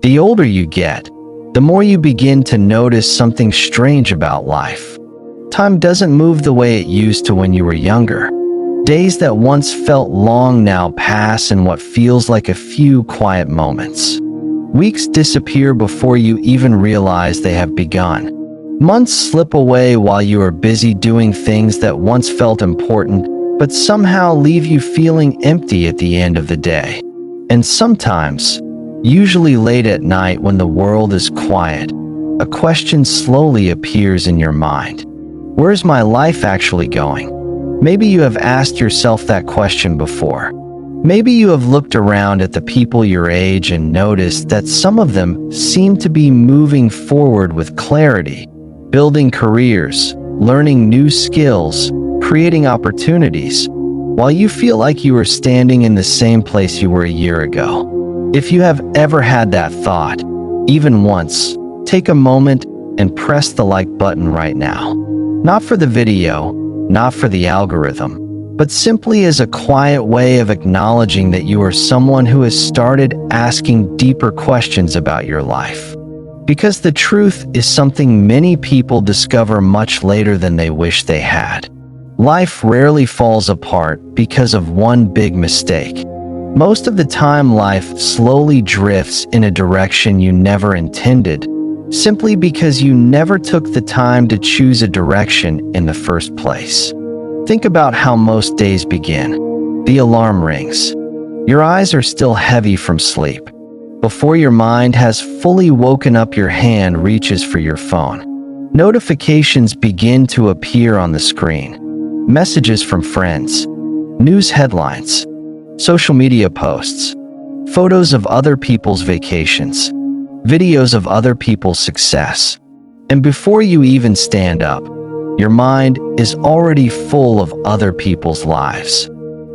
The older you get, the more you begin to notice something strange about life. Time doesn't move the way it used to when you were younger. Days that once felt long now pass in what feels like a few quiet moments. Weeks disappear before you even realize they have begun. Months slip away while you are busy doing things that once felt important, but somehow leave you feeling empty at the end of the day. And sometimes, usually late at night when the world is quiet, a question slowly appears in your mind. Where's my life actually going? Maybe you have asked yourself that question before. Maybe you have looked around at the people your age and noticed that some of them seem to be moving forward with clarity, building careers, learning new skills, creating opportunities, while you feel like you are standing in the same place you were a year ago. If you have ever had that thought, even once, take a moment and press the like button right now. Not for the video, not for the algorithm, but simply as a quiet way of acknowledging that you are someone who has started asking deeper questions about your life. Because the truth is something many people discover much later than they wish they had. Life rarely falls apart because of one big mistake. Most of the time, life slowly drifts in a direction you never intended, simply because you never took the time to choose a direction in the first place. Think about how most days begin. The alarm rings. Your eyes are still heavy from sleep. Before your mind has fully woken up, your hand reaches for your phone. Notifications begin to appear on the screen. Messages from friends, news headlines, social media posts, photos of other people's vacations, videos of other people's success. And before you even stand up, your mind is already full of other people's lives.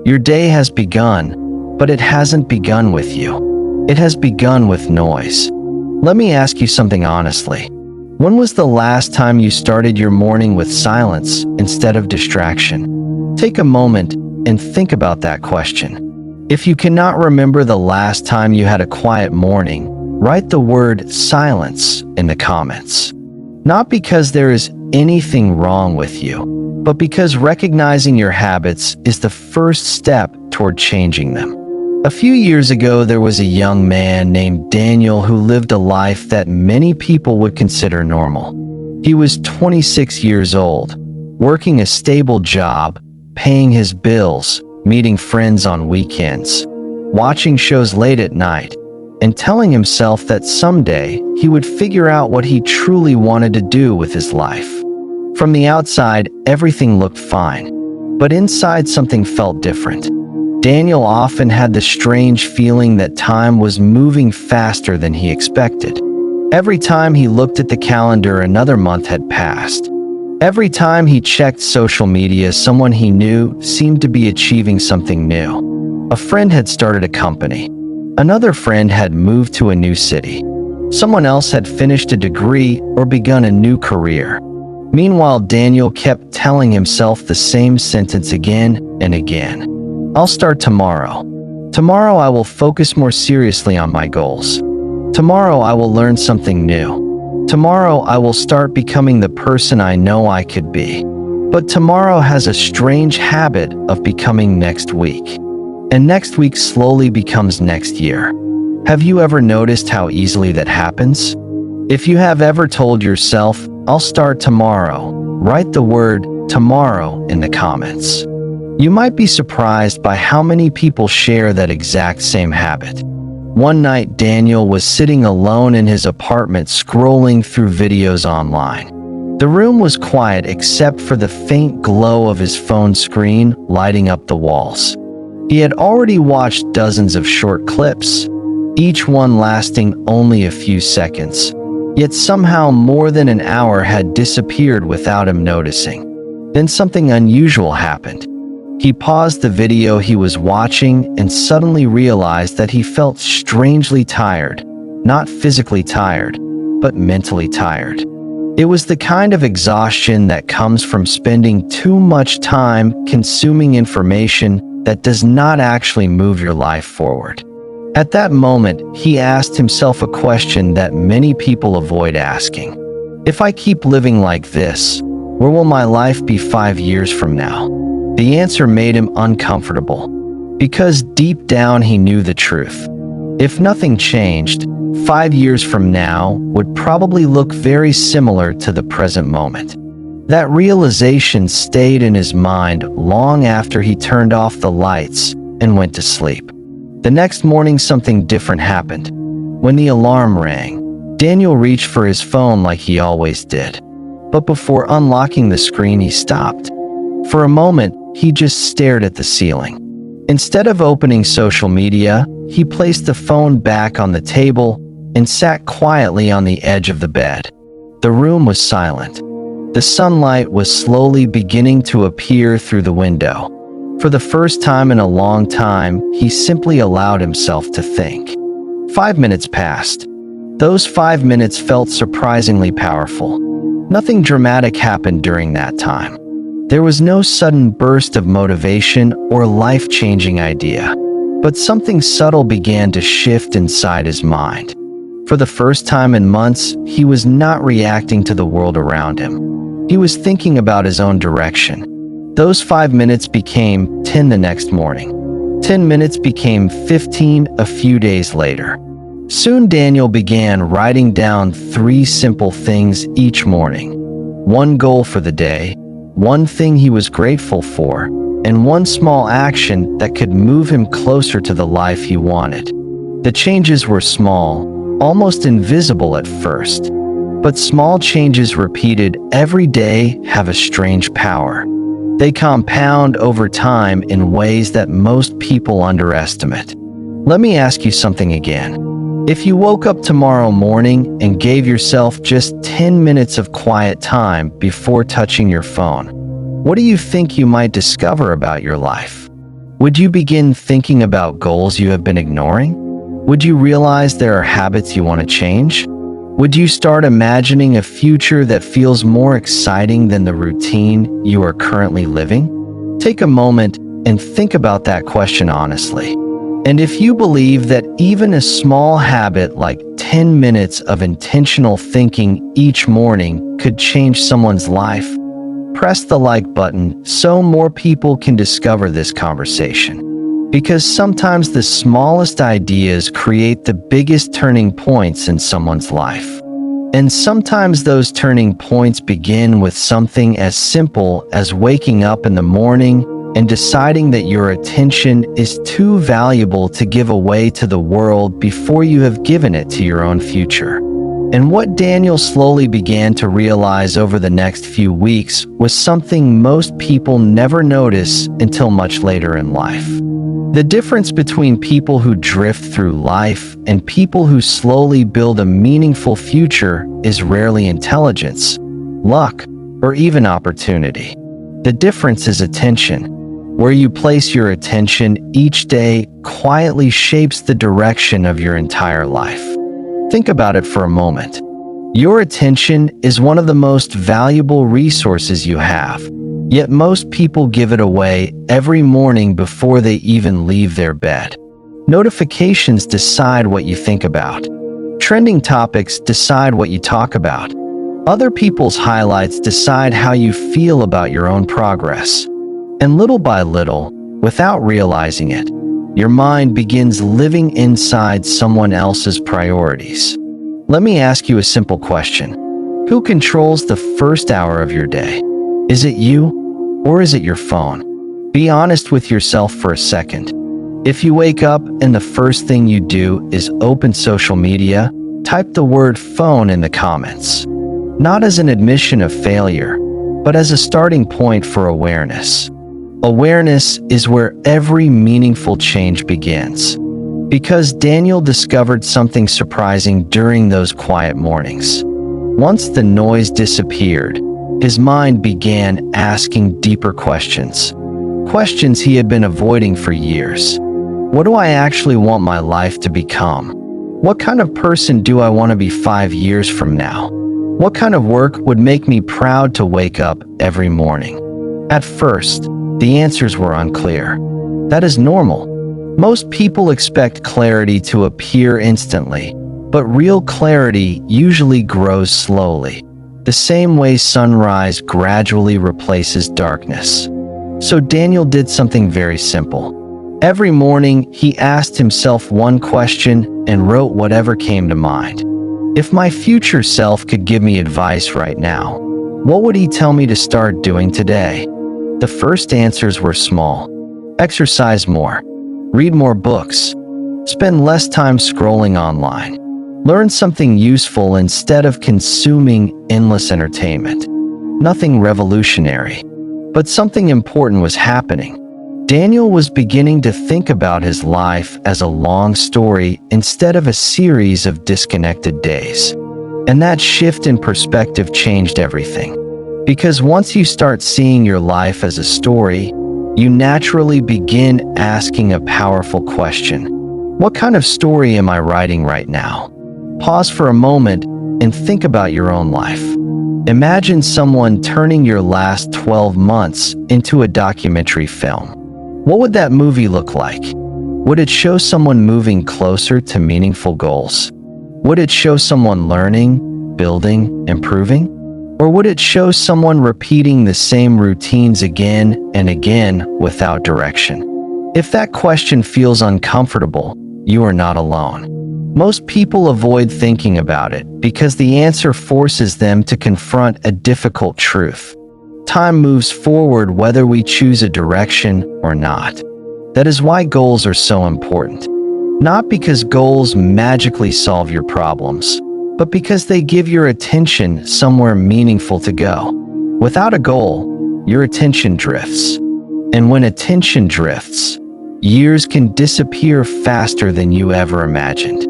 Your day has begun, but it hasn't begun with you. It has begun with noise. Let me ask you something honestly. When was the last time you started your morning with silence instead of distraction? Take a moment and think about that question. If you cannot remember the last time you had a quiet morning, write the word silence in the comments. Not because there is anything wrong with you, but because recognizing your habits is the first step toward changing them. A few years ago, there was a young man named Daniel who lived a life that many people would consider normal. He was 26 years old, working a stable job, paying his bills, meeting friends on weekends, watching shows late at night, and telling himself that someday he would figure out what he truly wanted to do with his life. From the outside, everything looked fine, but inside something felt different. Daniel often had the strange feeling that time was moving faster than he expected. Every time he looked at the calendar, another month had passed. Every time he checked social media, someone he knew seemed to be achieving something new. A friend had started a company. Another friend had moved to a new city. Someone else had finished a degree or begun a new career. Meanwhile, Daniel kept telling himself the same sentence again and again. I'll start tomorrow. Tomorrow I will focus more seriously on my goals. Tomorrow I will learn something new. Tomorrow I will start becoming the person I know I could be. But tomorrow has a strange habit of becoming next week. And next week slowly becomes next year. Have you ever noticed how easily that happens? If you have ever told yourself, I'll start tomorrow, write the word tomorrow in the comments. You might be surprised by how many people share that exact same habit. One night, Daniel was sitting alone in his apartment scrolling through videos online. The room was quiet except for the faint glow of his phone screen lighting up the walls. He had already watched dozens of short clips, each one lasting only a few seconds. Yet somehow more than an hour had disappeared without him noticing. Then something unusual happened. He paused the video he was watching and suddenly realized that he felt strangely tired. Not physically tired, but mentally tired. It was the kind of exhaustion that comes from spending too much time consuming information that does not actually move your life forward. At that moment, he asked himself a question that many people avoid asking. If I keep living like this, where will my life be 5 years from now? The answer made him uncomfortable, because deep down he knew the truth. If nothing changed, 5 years from now would probably look very similar to the present moment. That realization stayed in his mind long after he turned off the lights and went to sleep. The next morning, something different happened. When the alarm rang, Daniel reached for his phone like he always did. But before unlocking the screen, he stopped. For a moment, he just stared at the ceiling. Instead of opening social media, he placed the phone back on the table and sat quietly on the edge of the bed. The room was silent. The sunlight was slowly beginning to appear through the window. For the first time in a long time, he simply allowed himself to think. 5 minutes passed. Those 5 minutes felt surprisingly powerful. Nothing dramatic happened during that time. There was no sudden burst of motivation or life-changing idea, but something subtle began to shift inside his mind. For the first time in months, he was not reacting to the world around him. He was thinking about his own direction. Those 5 minutes became 10 the next morning. 10 minutes became 15 a few days later. Soon Daniel began writing down 3 simple things each morning. One goal for the day, one thing he was grateful for, and one small action that could move him closer to the life he wanted. The changes were small, almost invisible at first, but small changes repeated every day have a strange power. They compound over time in ways that most people underestimate. Let me ask you something again. If you woke up tomorrow morning and gave yourself just 10 minutes of quiet time before touching your phone, what do you think you might discover about your life? Would you begin thinking about goals you have been ignoring? Would you realize there are habits you want to change? Would you start imagining a future that feels more exciting than the routine you are currently living? Take a moment and think about that question honestly. And if you believe that even a small habit like 10 minutes of intentional thinking each morning could change someone's life, press the like button so more people can discover this conversation. Because sometimes the smallest ideas create the biggest turning points in someone's life. And sometimes those turning points begin with something as simple as waking up in the morning and deciding that your attention is too valuable to give away to the world before you have given it to your own future. And what Daniel slowly began to realize over the next few weeks was something most people never notice until much later in life. The difference between people who drift through life and people who slowly build a meaningful future is rarely intelligence, luck, or even opportunity. The difference is attention. Where you place your attention each day quietly shapes the direction of your entire life. Think about it for a moment. Your attention is one of the most valuable resources you have, yet most people give it away every morning before they even leave their bed. Notifications decide what you think about. Trending topics decide what you talk about. Other people's highlights decide how you feel about your own progress. And little by little, without realizing it, your mind begins living inside someone else's priorities. Let me ask you a simple question. Who controls the first hour of your day? Is it you, or is it your phone? Be honest with yourself for a second. If you wake up and the first thing you do is open social media, type the word phone in the comments. Not as an admission of failure, but as a starting point for awareness. Awareness is where every meaningful change begins. Because Daniel discovered something surprising during those quiet mornings. Once the noise disappeared, his mind began asking deeper questions. Questions he had been avoiding for years. What do I actually want my life to become? What kind of person do I want to be 5 years from now? What kind of work would make me proud to wake up every morning? At first, the answers were unclear. That is normal. Most people expect clarity to appear instantly, but real clarity usually grows slowly, the same way sunrise gradually replaces darkness. So Daniel did something very simple. Every morning, he asked himself one question and wrote whatever came to mind. If my future self could give me advice right now, what would he tell me to start doing today? The first answers were small. Exercise more. Read more books. Spend less time scrolling online. Learn something useful instead of consuming endless entertainment. Nothing revolutionary, but something important was happening. Daniel was beginning to think about his life as a long story instead of a series of disconnected days. And that shift in perspective changed everything. Because once you start seeing your life as a story, you naturally begin asking a powerful question. What kind of story am I writing right now? Pause for a moment and think about your own life. Imagine someone turning your last 12 months into a documentary film. What would that movie look like? Would it show someone moving closer to meaningful goals? Would it show someone learning, building, improving? Or would it show someone repeating the same routines again and again without direction? If that question feels uncomfortable, you are not alone. Most people avoid thinking about it because the answer forces them to confront a difficult truth. Time moves forward whether we choose a direction or not. That is why goals are so important. Not because goals magically solve your problems, but because they give your attention somewhere meaningful to go. Without a goal, your attention drifts. And when attention drifts, years can disappear faster than you ever imagined.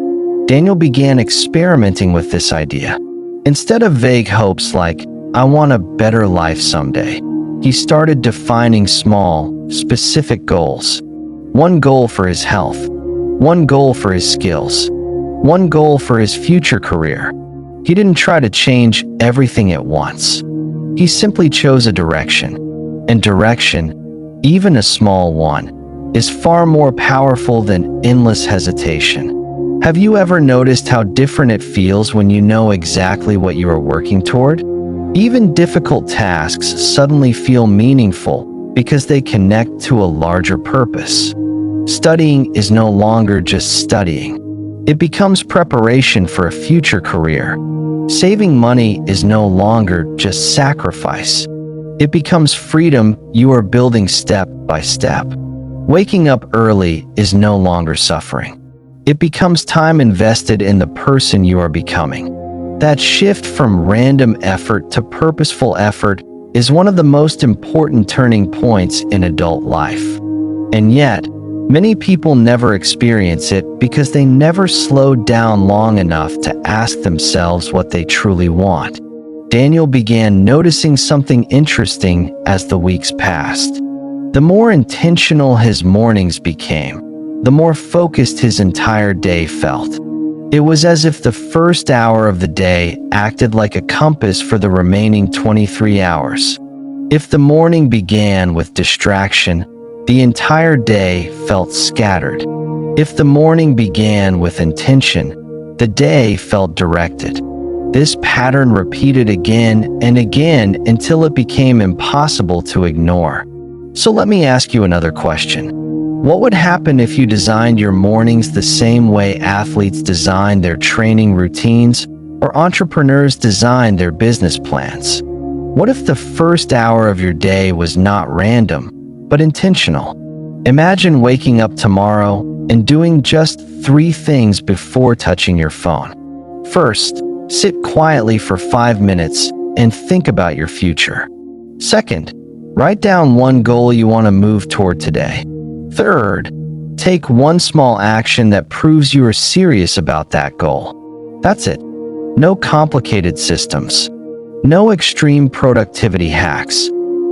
Daniel began experimenting with this idea. Instead of vague hopes like, I want a better life someday, he started defining small, specific goals. One goal for his health, one goal for his skills, one goal for his future career. He didn't try to change everything at once. He simply chose a direction. And direction, even a small one, is far more powerful than endless hesitation. Have you ever noticed how different it feels when you know exactly what you are working toward? Even difficult tasks suddenly feel meaningful because they connect to a larger purpose. Studying is no longer just studying. It becomes preparation for a future career. Saving money is no longer just sacrifice. It becomes freedom you are building step by step. Waking up early is no longer suffering. It becomes time invested in the person you are becoming. That shift from random effort to purposeful effort is one of the most important turning points in adult life. And yet, many people never experience it because they never slowed down long enough to ask themselves what they truly want. Daniel began noticing something interesting as the weeks passed. The more intentional his mornings became, the more focused his entire day felt. It was as if the first hour of the day acted like a compass for the remaining 23 hours. If the morning began with distraction, the entire day felt scattered. If the morning began with intention, the day felt directed. This pattern repeated again and again until it became impossible to ignore. So let me ask you another question. What would happen if you designed your mornings the same way athletes design their training routines or entrepreneurs design their business plans? What if the first hour of your day was not random, but intentional? Imagine waking up tomorrow and doing just 3 things before touching your phone. First, sit quietly for 5 minutes and think about your future. Second, write down one goal you want to move toward today. Third, take one small action that proves you are serious about that goal. That's it. No complicated systems. No extreme productivity hacks.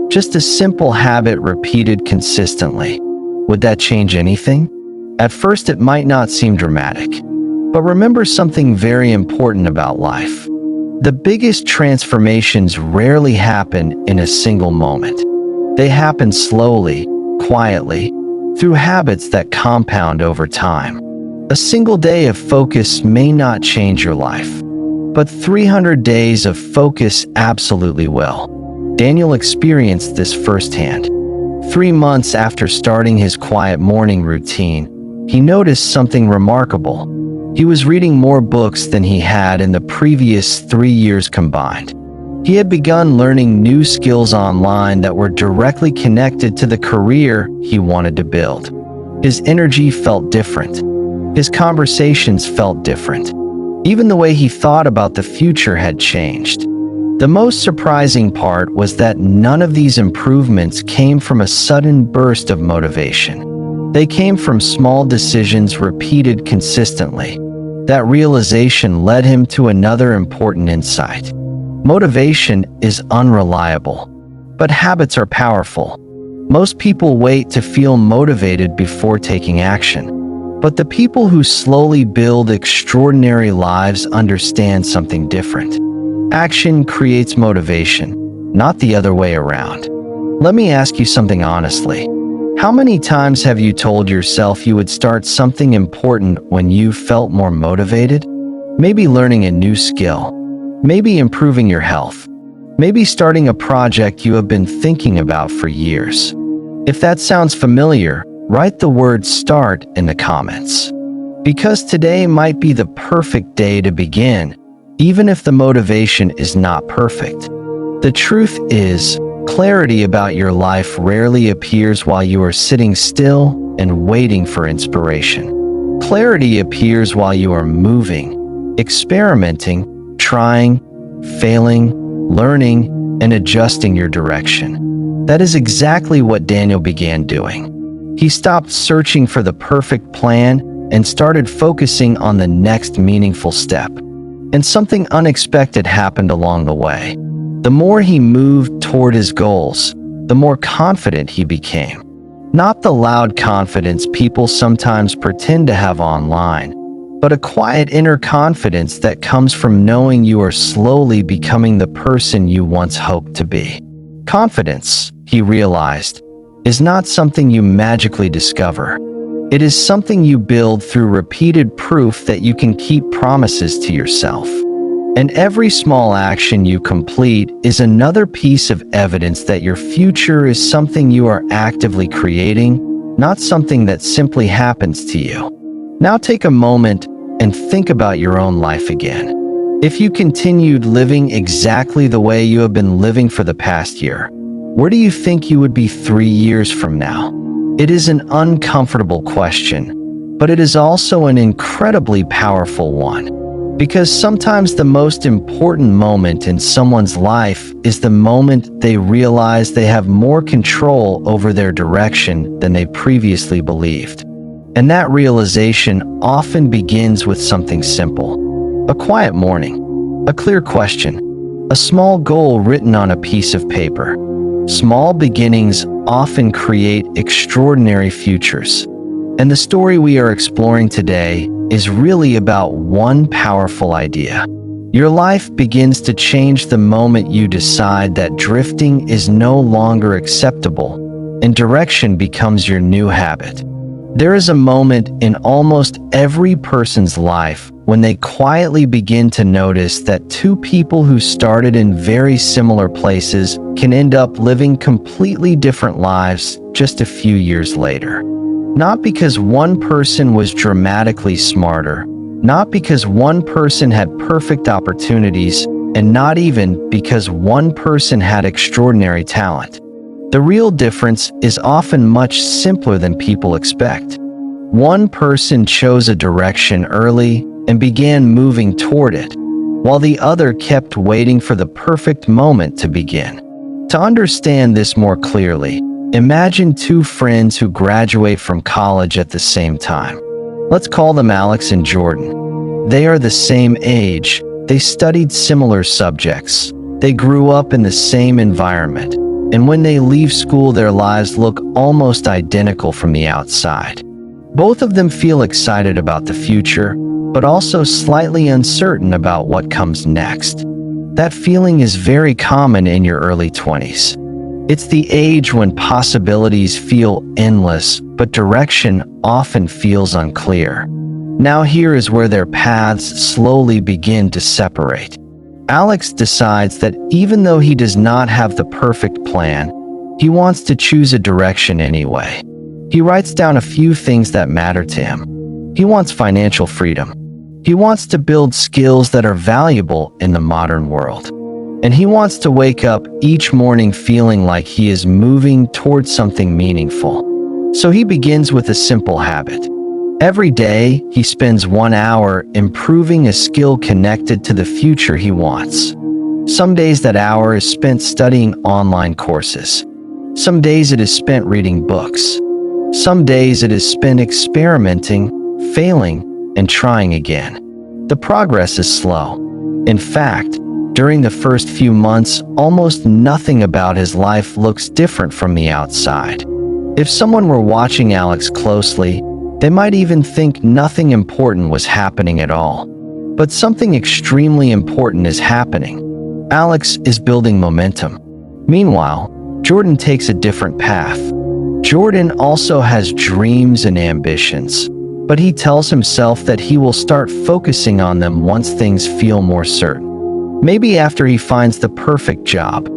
Just a simple habit repeated consistently. Would that change anything? At first, it might not seem dramatic. But remember something very important about life. The biggest transformations rarely happen in a single moment. They happen slowly, quietly, through habits that compound over time. A single day of focus may not change your life, but 300 days of focus absolutely will. Daniel experienced this firsthand. 3 months after starting his quiet morning routine, he noticed something remarkable. He was reading more books than he had in the previous 3 years combined. He had begun learning new skills online that were directly connected to the career he wanted to build. His energy felt different. His conversations felt different. Even the way he thought about the future had changed. The most surprising part was that none of these improvements came from a sudden burst of motivation. They came from small decisions repeated consistently. That realization led him to another important insight. Motivation is unreliable, but habits are powerful. Most people wait to feel motivated before taking action. But the people who slowly build extraordinary lives understand something different. Action creates motivation, not the other way around. Let me ask you something honestly. How many times have you told yourself you would start something important when you felt more motivated? Maybe learning a new skill. Maybe improving your health. Maybe starting a project you have been thinking about for years. If that sounds familiar, write the word START in the comments. Because today might be the perfect day to begin, even if the motivation is not perfect. The truth is, clarity about your life rarely appears while you are sitting still and waiting for inspiration. Clarity appears while you are moving, experimenting, trying, failing, learning, and adjusting your direction. That is exactly what Daniel began doing. He stopped searching for the perfect plan and started focusing on the next meaningful step. And something unexpected happened along the way. The more he moved toward his goals, the more confident he became. Not the loud confidence people sometimes pretend to have online, but a quiet inner confidence that comes from knowing you are slowly becoming the person you once hoped to be. Confidence, he realized, is not something you magically discover. It is something you build through repeated proof that you can keep promises to yourself. And every small action you complete is another piece of evidence that your future is something you are actively creating, not something that simply happens to you. Now take a moment and think about your own life again. If you continued living exactly the way you have been living for the past year, where do you think you would be 3 years from now? It is an uncomfortable question, but it is also an incredibly powerful one. Because sometimes the most important moment in someone's life is the moment they realize they have more control over their direction than they previously believed. And that realization often begins with something simple. A quiet morning, a clear question, a small goal written on a piece of paper. Small beginnings often create extraordinary futures. And the story we are exploring today is really about one powerful idea. Your life begins to change the moment you decide that drifting is no longer acceptable, and direction becomes your new habit. There is a moment in almost every person's life when they quietly begin to notice that two people who started in very similar places can end up living completely different lives just a few years later. Not because one person was dramatically smarter, not because one person had perfect opportunities, and not even because one person had extraordinary talent. The real difference is often much simpler than people expect. One person chose a direction early and began moving toward it, while the other kept waiting for the perfect moment to begin. To understand this more clearly, imagine two friends who graduate from college at the same time. Let's call them Alex and Jordan. They are the same age, they studied similar subjects, they grew up in the same environment, and when they leave school their lives look almost identical from the outside. Both of them feel excited about the future, but also slightly uncertain about what comes next. That feeling is very common in your early 20s. It's the age when possibilities feel endless, but direction often feels unclear. Now here is where their paths slowly begin to separate. Alex decides that even though he does not have the perfect plan, he wants to choose a direction anyway. He writes down a few things that matter to him. He wants financial freedom. He wants to build skills that are valuable in the modern world. And he wants to wake up each morning feeling like he is moving towards something meaningful. So he begins with a simple habit. Every day, he spends 1 hour improving a skill connected to the future he wants. Some days that hour is spent studying online courses. Some days it is spent reading books. Some days it is spent experimenting, failing, and trying again. The progress is slow. In fact, during the first few months, almost nothing about his life looks different from the outside. If someone were watching Alex closely, they might even think nothing important was happening at all. But something extremely important is happening. Alex is building momentum. Meanwhile, Jordan takes a different path. Jordan also has dreams and ambitions, but he tells himself that he will start focusing on them once things feel more certain. Maybe after he finds the perfect job.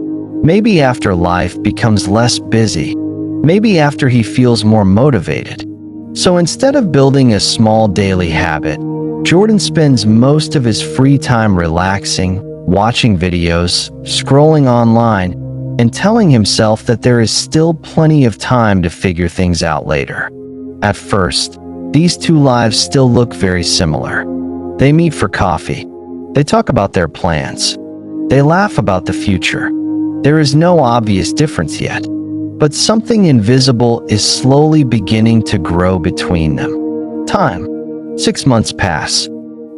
Maybe after life becomes less busy. Maybe after he feels more motivated. So instead of building a small daily habit, Jordan spends most of his free time relaxing, watching videos, scrolling online, and telling himself that there is still plenty of time to figure things out later. At first, these two lives still look very similar. They meet for coffee. They talk about their plans. They laugh about the future. There is no obvious difference yet, but something invisible is slowly beginning to grow between them. Time. 6 months pass.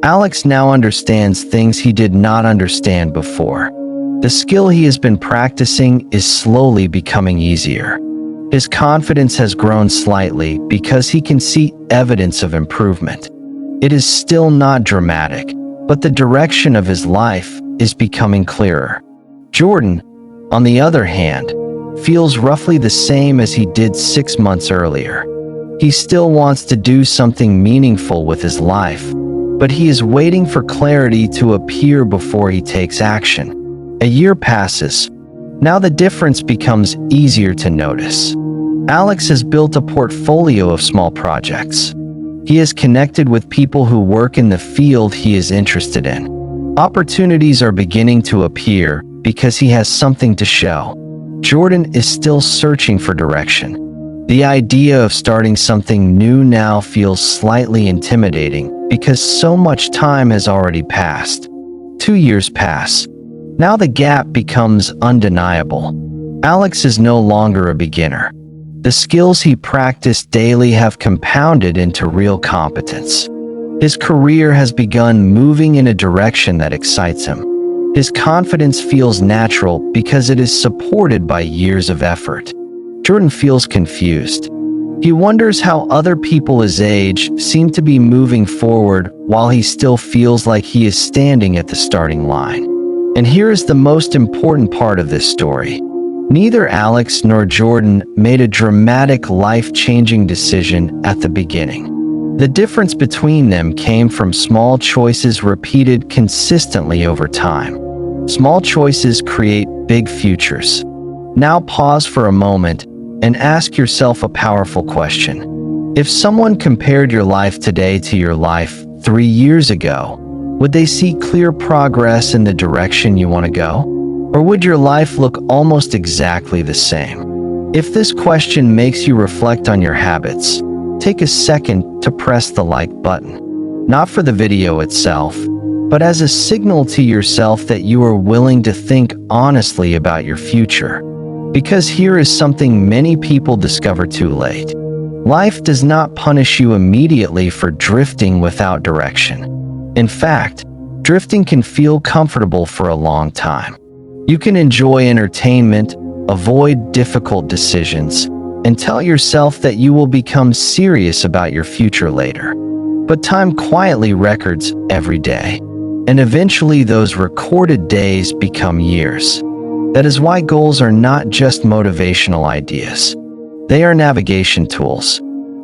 Alex now understands things he did not understand before. The skill he has been practicing is slowly becoming easier. His confidence has grown slightly because he can see evidence of improvement. It is still not dramatic, but the direction of his life is becoming clearer. Jordan, on the other hand, feels roughly the same as he did 6 months earlier. He still wants to do something meaningful with his life, but he is waiting for clarity to appear before he takes action. A year passes. Now the difference becomes easier to notice. Alex has built a portfolio of small projects. He is connected with people who work in the field he is interested in. Opportunities are beginning to appear because he has something to show. Jordan is still searching for direction. The idea of starting something new now feels slightly intimidating because so much time has already passed. 2 years pass. Now the gap becomes undeniable. Alex is no longer a beginner. The skills he practiced daily have compounded into real competence. His career has begun moving in a direction that excites him. His confidence feels natural because it is supported by years of effort. Jordan feels confused. He wonders how other people his age seem to be moving forward while he still feels like he is standing at the starting line. And here is the most important part of this story. Neither Alex nor Jordan made a dramatic, life-changing decision at the beginning. The difference between them came from small choices repeated consistently over time. Small choices create big futures. Now pause for a moment and ask yourself a powerful question. If someone compared your life today to your life 3 years ago, would they see clear progress in the direction you want to go? Or would your life look almost exactly the same? If this question makes you reflect on your habits, take a second to press the like button. Not for the video itself, but as a signal to yourself that you are willing to think honestly about your future. Because here is something many people discover too late. Life does not punish you immediately for drifting without direction. In fact, drifting can feel comfortable for a long time. You can enjoy entertainment, avoid difficult decisions, and tell yourself that you will become serious about your future later. But time quietly records every day, and eventually those recorded days become years. That is why goals are not just motivational ideas. They are navigation tools.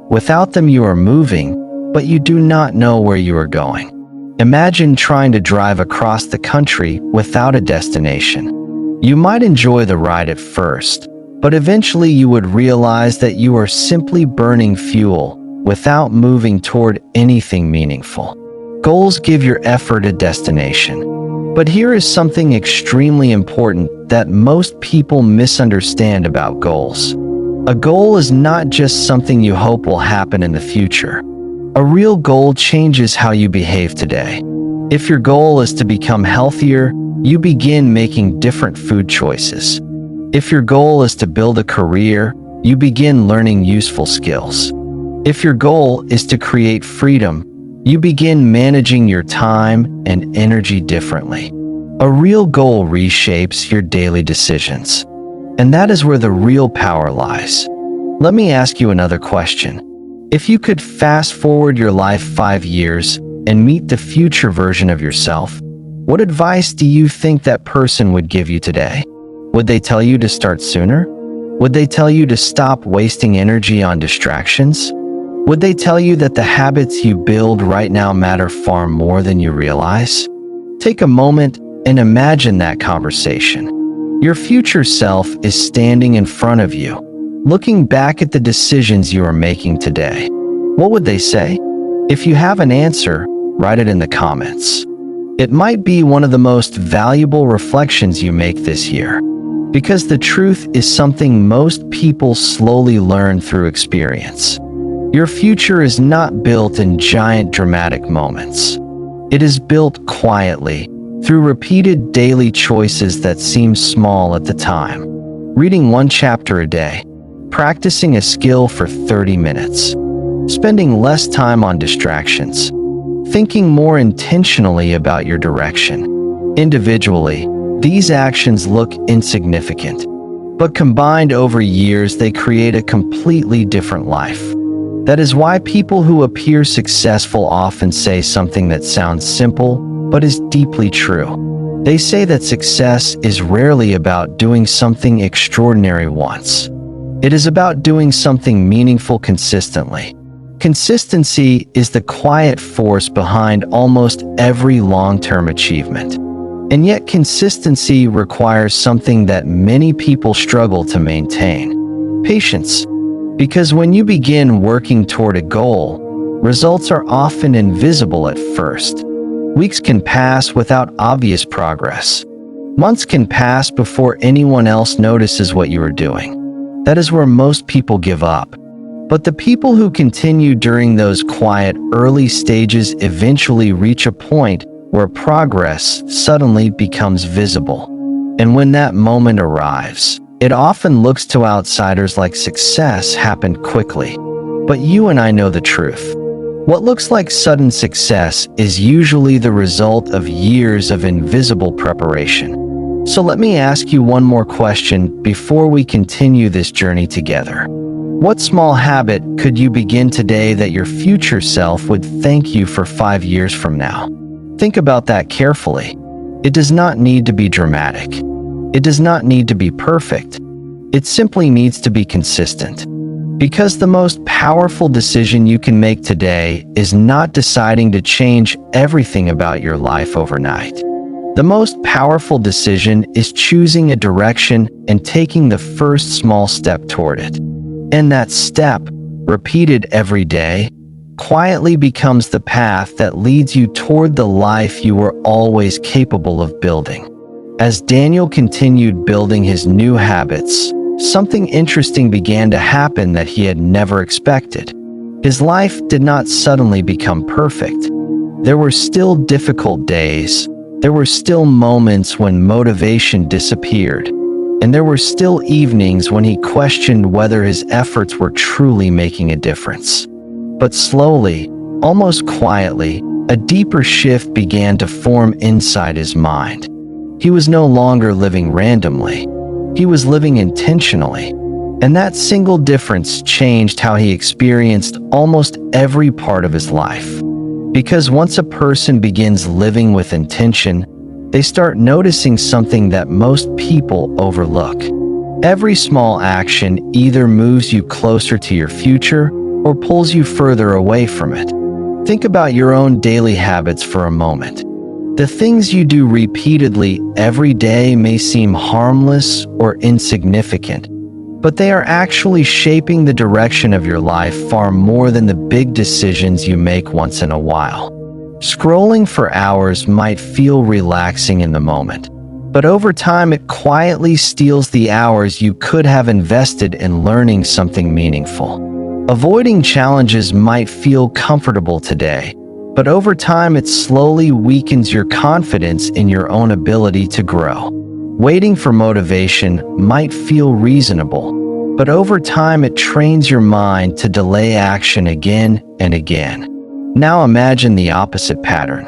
Without them, you are moving, but you do not know where you are going. Imagine trying to drive across the country without a destination. You might enjoy the ride at first, but eventually you would realize that you are simply burning fuel without moving toward anything meaningful. Goals give your effort a destination. But here is something extremely important that most people misunderstand about goals. A goal is not just something you hope will happen in the future. A real goal changes how you behave today. If your goal is to become healthier, you begin making different food choices. If your goal is to build a career, you begin learning useful skills. If your goal is to create freedom, you begin managing your time and energy differently. A real goal reshapes your daily decisions. And that is where the real power lies. Let me ask you another question. If you could fast forward your life 5 years and meet the future version of yourself, what advice do you think that person would give you today? Would they tell you to start sooner? Would they tell you to stop wasting energy on distractions? Would they tell you that the habits you build right now matter far more than you realize? Take a moment and imagine that conversation. Your future self is standing in front of you, looking back at the decisions you are making today. What would they say? If you have an answer, write it in the comments. It might be one of the most valuable reflections you make this year, because the truth is something most people slowly learn through experience. Your future is not built in giant dramatic moments. It is built quietly, through repeated daily choices that seem small at the time. Reading 1 chapter a day, practicing a skill for 30 minutes, spending less time on distractions, thinking more intentionally about your direction. Individually, these actions look insignificant, but combined over years, they create a completely different life. That is why people who appear successful often say something that sounds simple, but is deeply true. They say that success is rarely about doing something extraordinary once. It is about doing something meaningful consistently. Consistency is the quiet force behind almost every long-term achievement. And yet consistency requires something that many people struggle to maintain: patience. Because when you begin working toward a goal, results are often invisible at first. Weeks can pass without obvious progress. Months can pass before anyone else notices what you are doing. That is where most people give up. But the people who continue during those quiet, early stages eventually reach a point where progress suddenly becomes visible. And when that moment arrives, it often looks to outsiders like success happened quickly. But you and I know the truth. What looks like sudden success is usually the result of years of invisible preparation. So let me ask you one more question before we continue this journey together. What small habit could you begin today that your future self would thank you for 5 years from now? Think about that carefully. It does not need to be dramatic. It does not need to be perfect. It simply needs to be consistent. Because the most powerful decision you can make today is not deciding to change everything about your life overnight. The most powerful decision is choosing a direction and taking the first small step toward it. And that step, repeated every day, quietly becomes the path that leads you toward the life you were always capable of building. As Daniel continued building his new habits, something interesting began to happen that he had never expected. His life did not suddenly become perfect. There were still difficult days. There were still moments when motivation disappeared. And there were still evenings when he questioned whether his efforts were truly making a difference. But slowly, almost quietly, a deeper shift began to form inside his mind. He was no longer living randomly. He was living intentionally. And that single difference changed how he experienced almost every part of his life. Because once a person begins living with intention, they start noticing something that most people overlook. Every small action either moves you closer to your future or pulls you further away from it. Think about your own daily habits for a moment. The things you do repeatedly every day may seem harmless or insignificant, but they are actually shaping the direction of your life far more than the big decisions you make once in a while. Scrolling for hours might feel relaxing in the moment, but over time it quietly steals the hours you could have invested in learning something meaningful. Avoiding challenges might feel comfortable today, but over time it slowly weakens your confidence in your own ability to grow. Waiting for motivation might feel reasonable, but over time it trains your mind to delay action again and again. Now imagine the opposite pattern.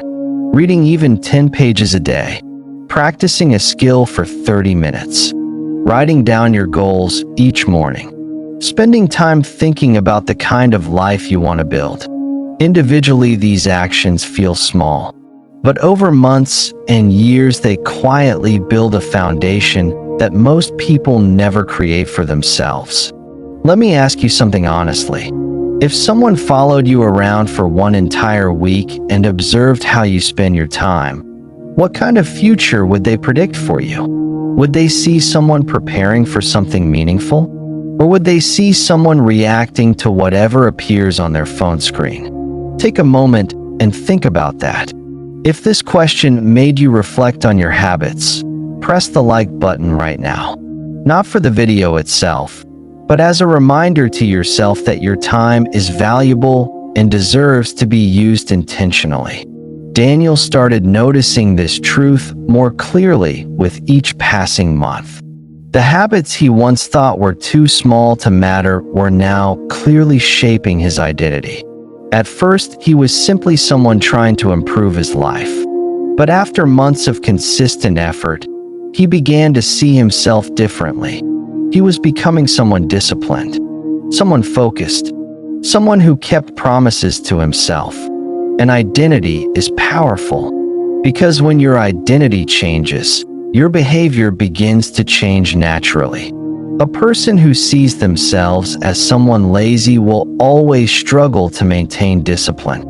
Reading even 10 pages a day, practicing a skill for 30 minutes, writing down your goals each morning, spending time thinking about the kind of life you want to build. Individually, these actions feel small, but over months and years they quietly build a foundation that most people never create for themselves. Let me ask you something honestly. If someone followed you around for one entire week and observed how you spend your time, what kind of future would they predict for you? Would they see someone preparing for something meaningful? Or would they see someone reacting to whatever appears on their phone screen? Take a moment and think about that. If this question made you reflect on your habits, press the like button right now. Not for the video itself, but as a reminder to yourself that your time is valuable and deserves to be used intentionally. Daniel started noticing this truth more clearly with each passing month. The habits he once thought were too small to matter were now clearly shaping his identity. At first, he was simply someone trying to improve his life. But after months of consistent effort, he began to see himself differently. He was becoming someone disciplined, someone focused, someone who kept promises to himself. An identity is powerful, because when your identity changes, your behavior begins to change naturally. A person who sees themselves as someone lazy will always struggle to maintain discipline.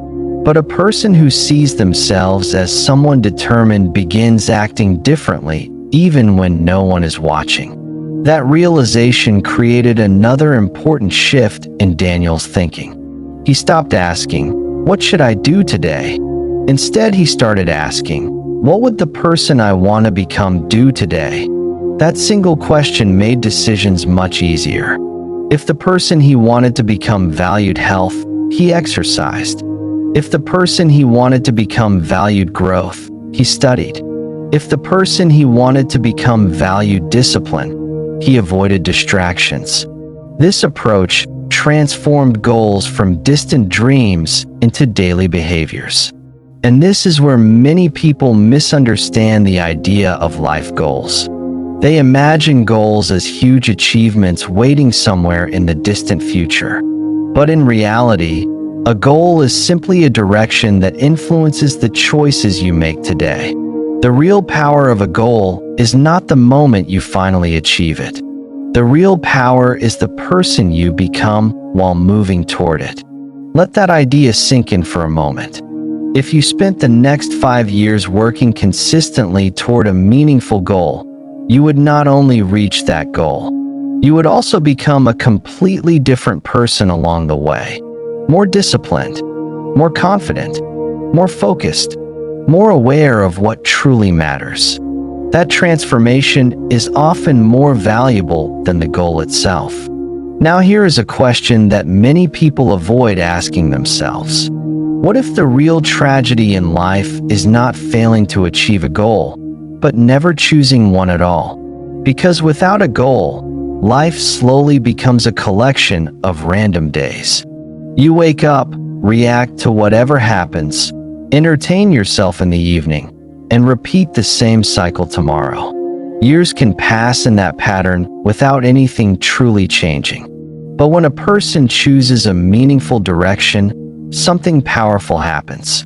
But a person who sees themselves as someone determined begins acting differently even when no one is watching. That realization created another important shift in Daniel's thinking. He stopped asking, "What should I do today?" Instead, he started asking, "What would the person I want to become do today?" That single question made decisions much easier. If the person he wanted to become valued health, he exercised. If the person he wanted to become valued growth, he studied. If the person he wanted to become valued discipline, he avoided distractions. This approach transformed goals from distant dreams into daily behaviors. And this is where many people misunderstand the idea of life goals. They imagine goals as huge achievements waiting somewhere in the distant future. But in reality, a goal is simply a direction that influences the choices you make today. The real power of a goal is not the moment you finally achieve it. The real power is the person you become while moving toward it. Let that idea sink in for a moment. If you spent the next 5 years working consistently toward a meaningful goal, you would not only reach that goal, you would also become a completely different person along the way. More disciplined, more confident, more focused, more aware of what truly matters. That transformation is often more valuable than the goal itself. Now here is a question that many people avoid asking themselves. What if the real tragedy in life is not failing to achieve a goal, but never choosing one at all? Because without a goal, life slowly becomes a collection of random days. You wake up, react to whatever happens, entertain yourself in the evening, and repeat the same cycle tomorrow. Years can pass in that pattern without anything truly changing. But when a person chooses a meaningful direction, something powerful happens.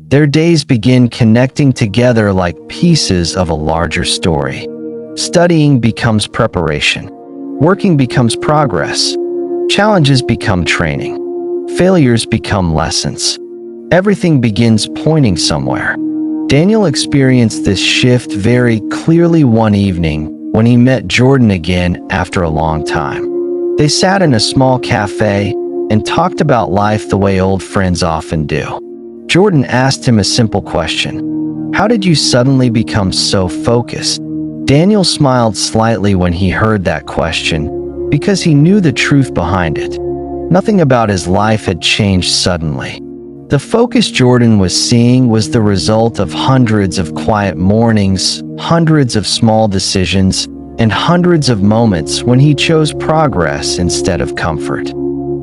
Their days begin connecting together like pieces of a larger story. Studying becomes preparation. Working becomes progress. Challenges become training. Failures become lessons. Everything begins pointing somewhere. Daniel experienced this shift very clearly one evening when he met Jordan again after a long time. They sat in a small cafe and talked about life the way old friends often do. Jordan asked him a simple question. How did you suddenly become so focused? Daniel smiled slightly when he heard that question because he knew the truth behind it. Nothing about his life had changed suddenly. The focus Jordan was seeing was the result of hundreds of quiet mornings, hundreds of small decisions, and hundreds of moments when he chose progress instead of comfort.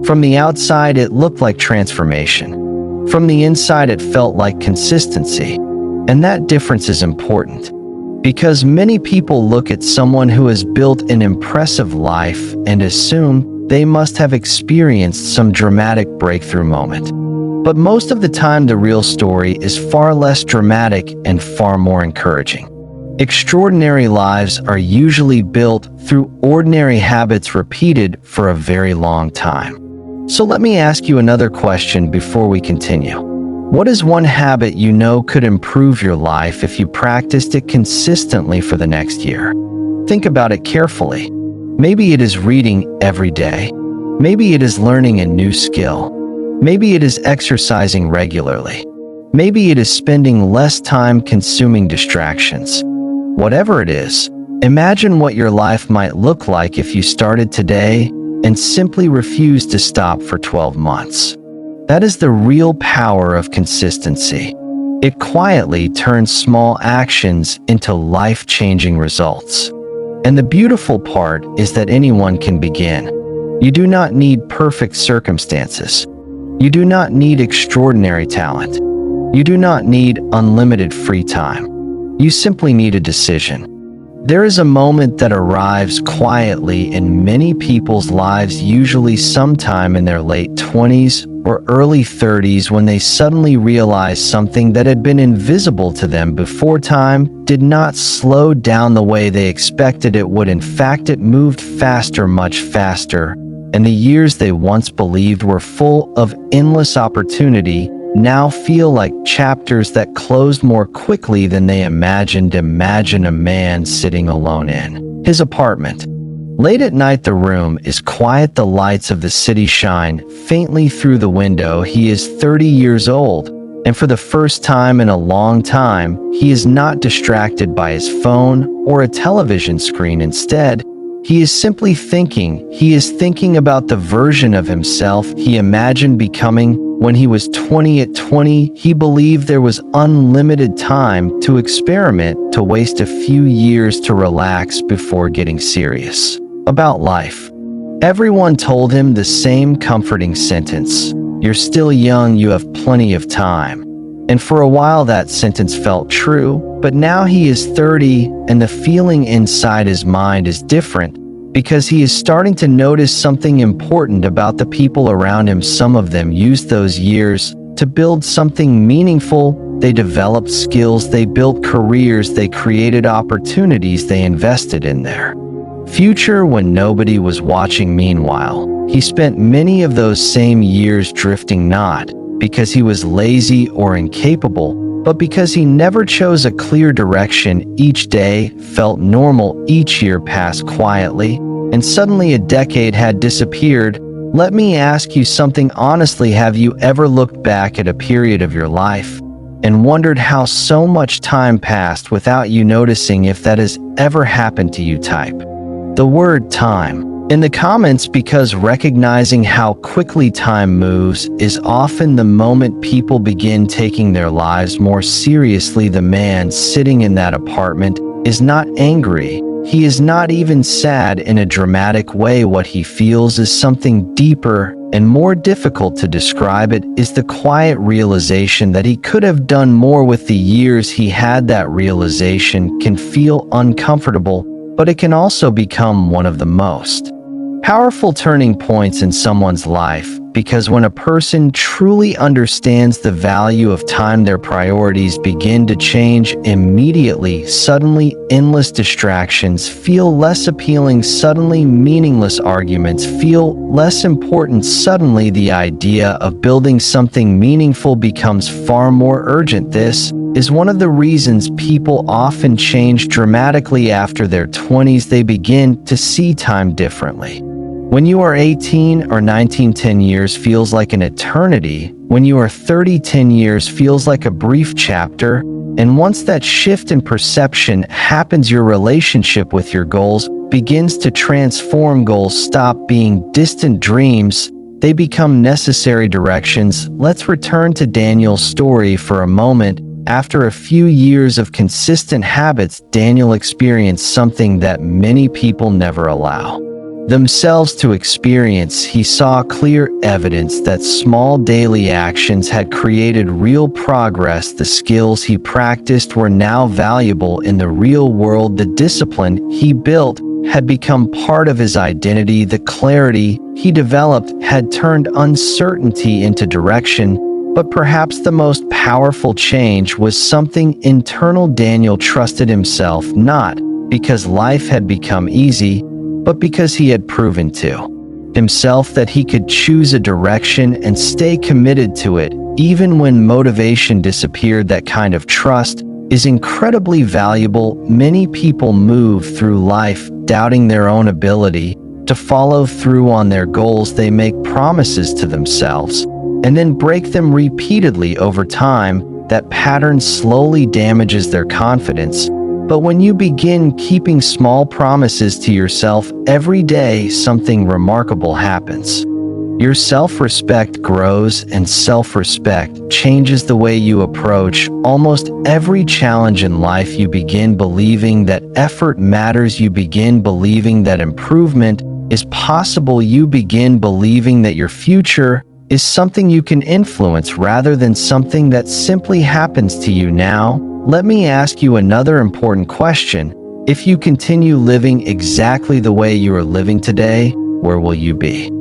From the outside, it looked like transformation. From the inside, it felt like consistency. And that difference is important, because many people look at someone who has built an impressive life and assume they must have experienced some dramatic breakthrough moment. But most of the time, the real story is far less dramatic and far more encouraging. Extraordinary lives are usually built through ordinary habits repeated for a very long time. So let me ask you another question before we continue. What is one habit you know could improve your life if you practiced it consistently for the next year? Think about it carefully. Maybe it is reading every day. Maybe it is learning a new skill. Maybe it is exercising regularly. Maybe it is spending less time consuming distractions. Whatever it is, imagine what your life might look like if you started today and simply refused to stop for 12 months. That is the real power of consistency. It quietly turns small actions into life-changing results. And the beautiful part is that anyone can begin. You do not need perfect circumstances. You do not need extraordinary talent. You do not need unlimited free time. You simply need a decision. There is a moment that arrives quietly in many people's lives, usually sometime in their late 20s or early 30s, when they suddenly realize something that had been invisible to them before. Time did not slow down the way they expected it would. In fact, it moved faster, much faster, and the years they once believed were full of endless opportunity now feel like chapters that closed more quickly than they imagined. Imagine a man sitting alone in his apartment. Late at night, the room is quiet. The lights of the city shine faintly through the window. He is 30 years old, and for the first time in a long time, he is not distracted by his phone or a television screen. Instead, he is simply thinking. He is thinking about the version of himself he imagined becoming when he was 20. At 20, he believed there was unlimited time to experiment, to waste a few years to relax before getting serious about life. Everyone told him the same comforting sentence: "You're still young, you have plenty of time." And for a while that sentence felt true, but now he is 30 and the feeling inside his mind is different, because he is starting to notice something important about the people around him. Some of them used those years to build something meaningful. They developed skills, they built careers, they created opportunities, they invested in their future when nobody was watching. Meanwhile, he spent many of those same years drifting, not because he was lazy or incapable, but because he never chose a clear direction. Each day felt normal, each year passed quietly, and suddenly a decade had disappeared. Let me ask you something honestly. Have you ever looked back at a period of your life and wondered how so much time passed without you noticing? If that has ever happened to you, type the word time in the comments, because recognizing how quickly time moves is often the moment people begin taking their lives more seriously. The man sitting in that apartment is not angry. He is not even sad in a dramatic way. What he feels is something deeper and more difficult to describe. It is the quiet realization that he could have done more with the years he had. That realization can feel uncomfortable, but it can also become one of the most powerful turning points in someone's life. because when a person truly understands the value of time, their priorities begin to change immediately. Suddenly, endless distractions feel less appealing. Suddenly, meaningless arguments feel less important. Suddenly, the idea of building something meaningful becomes far more urgent. This is one of the reasons people often change dramatically after their 20s. They begin to see time differently. When you are 18 or 19, 10 years feels like an eternity. When you are 30, 10 years feels like a brief chapter. And once that shift in perception happens, your relationship with your goals begins to transform. Goals stop being distant dreams. They become necessary directions. Let's return to Daniel's story for a moment. After a few years of consistent habits, Daniel experienced something that many people never allow themselves to experience. He saw clear evidence that small daily actions had created real progress. The skills he practiced were now valuable in the real world. The discipline he built had become part of his identity. The clarity he developed had turned uncertainty into direction. But perhaps the most powerful change was something internal. Daniel trusted himself, not because life had become easy, but because he had proven to himself that he could choose a direction and stay committed to it, even when motivation disappeared. That kind of trust is incredibly valuable. Many people move through life doubting their own ability to follow through on their goals. They make promises to themselves and then break them repeatedly. Over time, that pattern slowly damages their confidence. But when you begin keeping small promises to yourself every day, something remarkable happens. Your self-respect grows, and self-respect changes the way you approach almost every challenge in life. You begin believing that effort matters. You begin believing that improvement is possible. You begin believing that your future is something you can influence rather than something that simply happens to you. Now, let me ask you another important question. If you continue living exactly the way you are living today, where will you be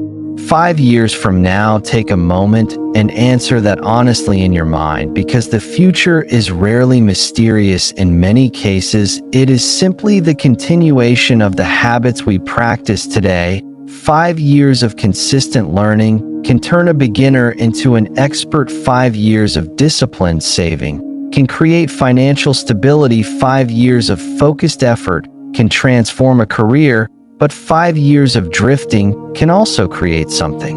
5 years from now? Take a moment and answer that honestly in your mind, because the future is rarely mysterious. In many cases, it is simply the continuation of the habits we practice today. 5 years of consistent learning can turn a beginner into an expert. 5 years of disciplined saving can create financial stability. 5 years of focused effort can transform a career, but 5 years of drifting can also create something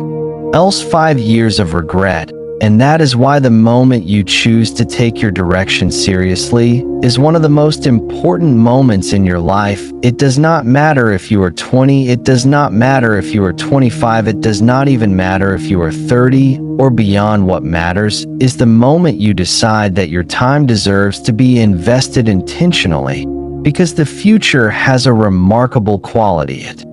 else. 5 years of regret. And that is why the moment you choose to take your direction seriously is one of the most important moments in your life. It does not matter if you are 20, it does not matter if you are 25, it does not even matter if you are 30 or beyond. What matters is the moment you decide that your time deserves to be invested intentionally, because the future has a remarkable quality. It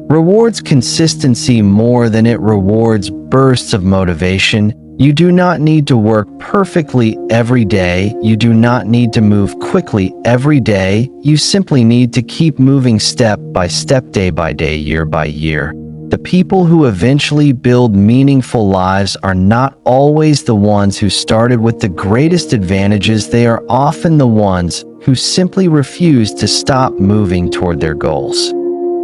rewards consistency more than it rewards bursts of motivation. You do not need to work perfectly every day. You do not need to move quickly every day. You simply need to keep moving step by step, day by day, year by year. The people who eventually build meaningful lives are not always the ones who started with the greatest advantages. They are often the ones who simply refuse to stop moving toward their goals.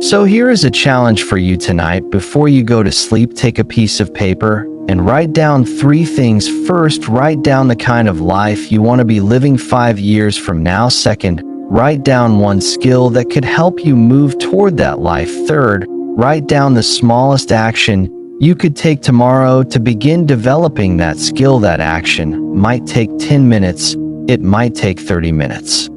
So here is a challenge for you tonight. Before you go to sleep, take a piece of paper and write down 3 things. First, write down the kind of life you want to be living 5 years from now. Second, write down 1 skill that could help you move toward that life. Third, write down the smallest action you could take tomorrow to begin developing that skill. That action might take 10 minutes. It might take 30 minutes.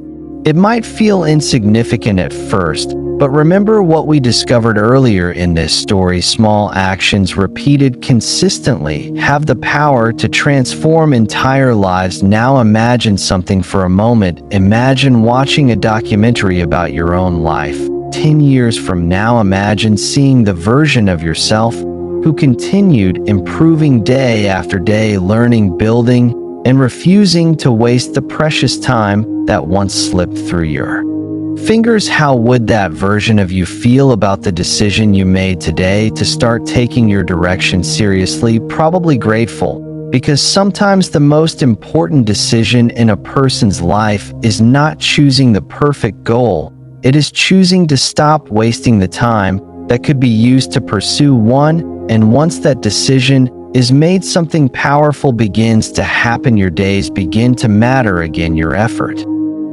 It might feel insignificant at first, but remember what we discovered earlier in this story. Small actions repeated consistently have the power to transform entire lives. Now imagine something for a moment. Imagine watching a documentary about your own life 10 years from now. Imagine seeing the version of yourself who continued improving day after day, learning, building, and refusing to waste the precious time that once slipped through your Fingers, how would that version of you feel about the decision you made today to start taking your direction seriously? Probably grateful, because sometimes the most important decision in a person's life is not choosing the perfect goal. It is choosing to stop wasting the time that could be used to pursue one, and once that decision is made, something powerful begins to happen. Your days begin to matter again, your effort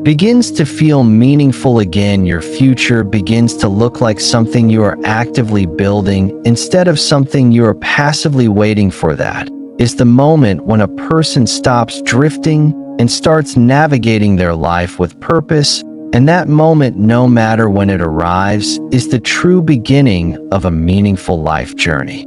begins to feel meaningful again, your future begins to look like something you are actively building instead of something you are passively waiting for. That is the moment when a person stops drifting and starts navigating their life with purpose, and that moment, no matter when it arrives, is the true beginning of a meaningful life journey.